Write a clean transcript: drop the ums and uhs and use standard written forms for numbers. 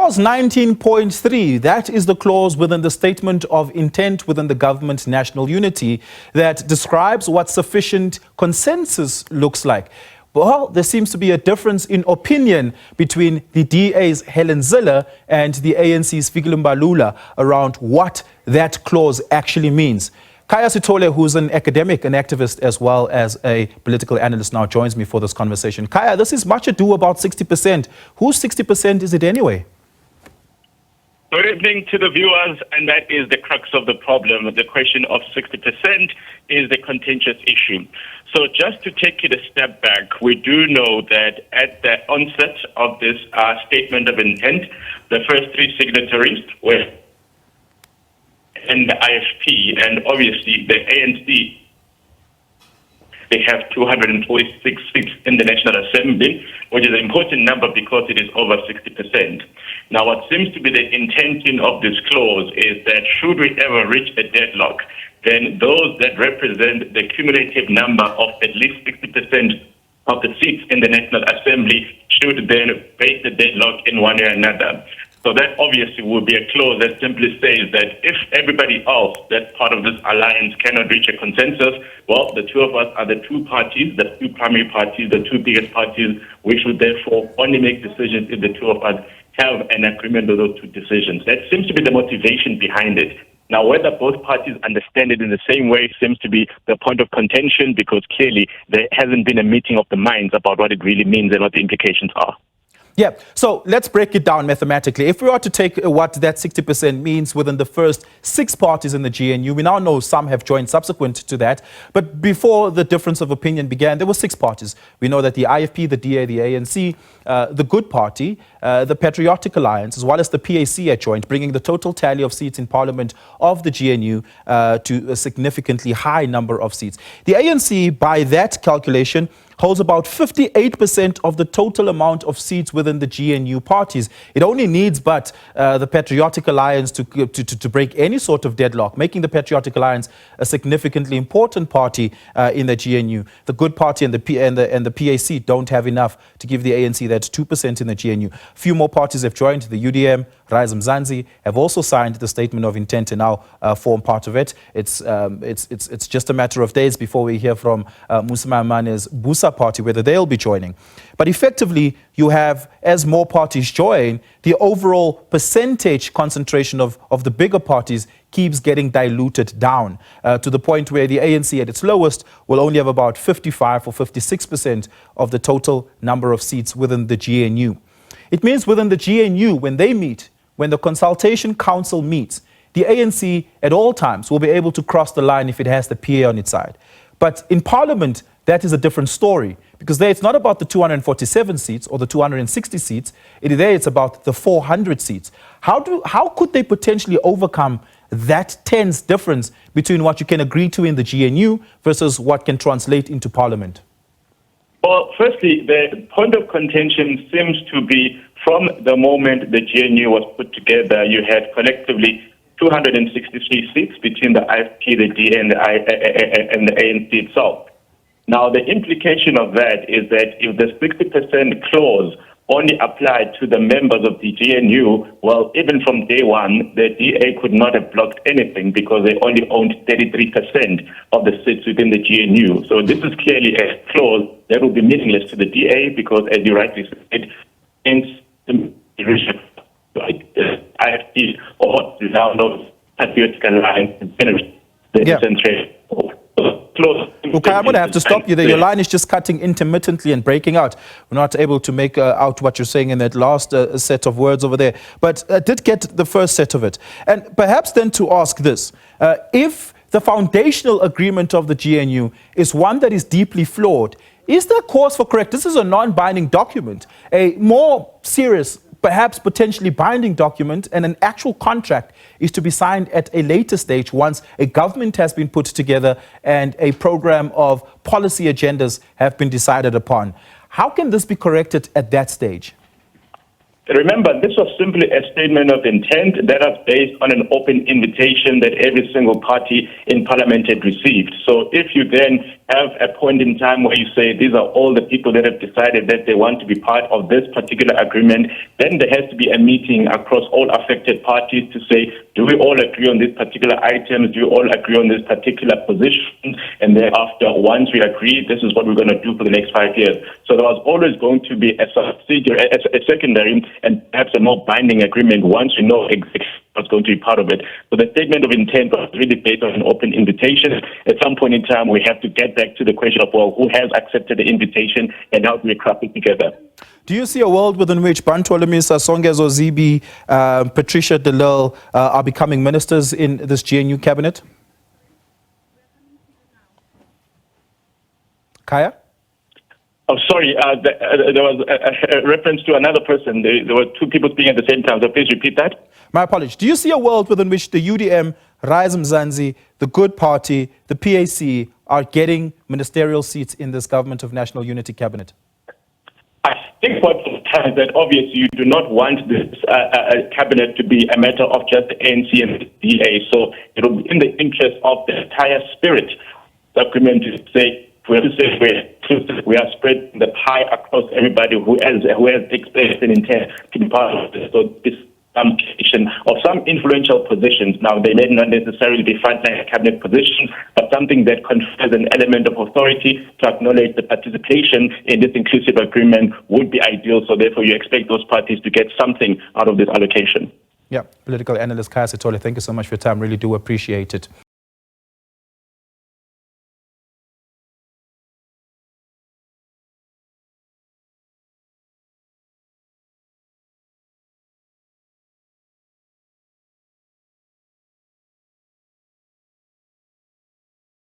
Clause 19.3, that is the clause within the Statement of Intent within the government national unity that describes what sufficient consensus looks like. Well, there seems to be a difference in opinion between the DA's Helen Zille and the ANC's Fikile Mbalula around what that clause actually means. Khaya Sithole, who's an academic, an activist, as well as a political analyst, now joins me for this conversation. Khaya, this is much ado about 60%. Whose 60% is it anyway? Good evening to the viewers, and that is the crux of the problem. The question of 60% is the contentious issue. So just to take it a step back, we do know that at the onset of this statement of intent, the first three signatories were and the IFP, and obviously the ANC. They have 246 seats in the National Assembly, which is an important number because it is over 60%. Now, what seems to be the intention of this clause is that should we ever reach a deadlock, then those that represent the cumulative number of at least 60% of the seats in the National Assembly should then break the deadlock in one way or another. So that obviously would be a clause that simply says that if everybody else that's part of this alliance cannot reach a consensus, well, the two of us are the two parties, the two primary parties, the two biggest parties. We should therefore only make decisions if the two of us have an agreement with those two decisions. That seems to be the motivation behind it. Now, whether both parties understand it in the same way seems to be the point of contention, because clearly there hasn't been a meeting of the minds about what it really means and what the implications are. Yeah, so let's break it down mathematically. If we are to take what that 60% means within the first 6 parties in the GNU, we now know some have joined subsequent to that. But before the difference of opinion began, there were 6 parties. We know that the IFP, the DA, the ANC, the Good Party, the Patriotic Alliance, as well as the PAC had joined, bringing the total tally of seats in Parliament of the GNU to a significantly high number of seats. The ANC, by that calculation, holds about 58% of the total amount of seats within the GNU parties. It only needs but the Patriotic Alliance to break any sort of deadlock, making the Patriotic Alliance a significantly important party in the GNU. The Good Party and the PAC don't have enough to give the ANC that 2% in the GNU. A few more parties have joined. The UDM, Rise Mzansi, have also signed the statement of intent and now form part of it. It's just a matter of days before we hear from Musa Maimane Busa party whether they'll be joining. But effectively, you have, as more parties join, the overall percentage concentration of the bigger parties keeps getting diluted down to the point where the ANC at its lowest will only have about 55 or 56% of the total number of seats within the GNU. It means within the GNU, when they meet, when the Consultation Council meets, the ANC at all times will be able to cross the line if it has the PA on its side. But in Parliament, that is a different story, because there it's not about the 247 seats or the 260 seats. It's about the 400 seats. How could they potentially overcome that tense difference between what you can agree to in the GNU versus what can translate into Parliament? Well, firstly, the point of contention seems to be from the moment the GNU was put together, you had collectively 263 seats between the IFP, the DA, and the ANC itself. Now, the implication of that is that if the 60% clause only applied to the members of the GNU, well, even from day one, the DA could not have blocked anything because they only owned 33% of the seats within the GNU. So this is clearly a clause that will be meaningless to the DA because, as you rightly said, the IFP or the download Patriotic Alliance and the concentration. Okay, I'm going to have to stop you there. Your line is just cutting intermittently and breaking out. We're not able to make out what you're saying in that last set of words over there. But I did get the first set of it. And perhaps then to ask this, if the foundational agreement of the GNU is one that is deeply flawed, is there cause for correction? This is a non-binding document, a more serious, perhaps potentially binding document, and an actual contract is to be signed at a later stage once a government has been put together and a program of policy agendas have been decided upon. How can this be corrected at that stage? Remember, this was simply a statement of intent that was based on an open invitation that every single party in Parliament had received. So if you then have a point in time where you say these are all the people that have decided that they want to be part of this particular agreement, then there has to be a meeting across all affected parties to say, do we all agree on these particular items? Do we all agree on this particular position? And thereafter, once we agree, this is what we're going to do for the next 5 years. So there was always going to be a subsidiary, a secondary, and perhaps a more binding agreement once we know exactly what's going to be part of it. So the statement of intent was really based on an open invitation. At some point in time, we have to get back to the question of, well, who has accepted the invitation and how do we craft it together? Do you see a world within which Bantu Olumisa, Songezo Zibi, Patricia de Lille are becoming ministers in this GNU cabinet? Khaya? Oh, sorry, there was a reference to another person. There were two people speaking at the same time, so please repeat that. My apologies. Do you see a world within which the UDM, Rise Mzansi, the Good Party, the PAC are getting ministerial seats in this Government of National Unity cabinet? I think what is that obviously you do not want this cabinet to be a matter of just the ANC and the DA. So it will be in the interest of the entire spirit of the agreement to say, we are spreading the pie across everybody who has experience and intent to be part of this. So this of some influential positions. Now, they may not necessarily be frontline cabinet positions, but something that confers an element of authority to acknowledge the participation in this inclusive agreement would be ideal. So therefore, you expect those parties to get something out of this allocation. Yeah, political analyst Khaya Sithole, thank you so much for your time. Really do appreciate it.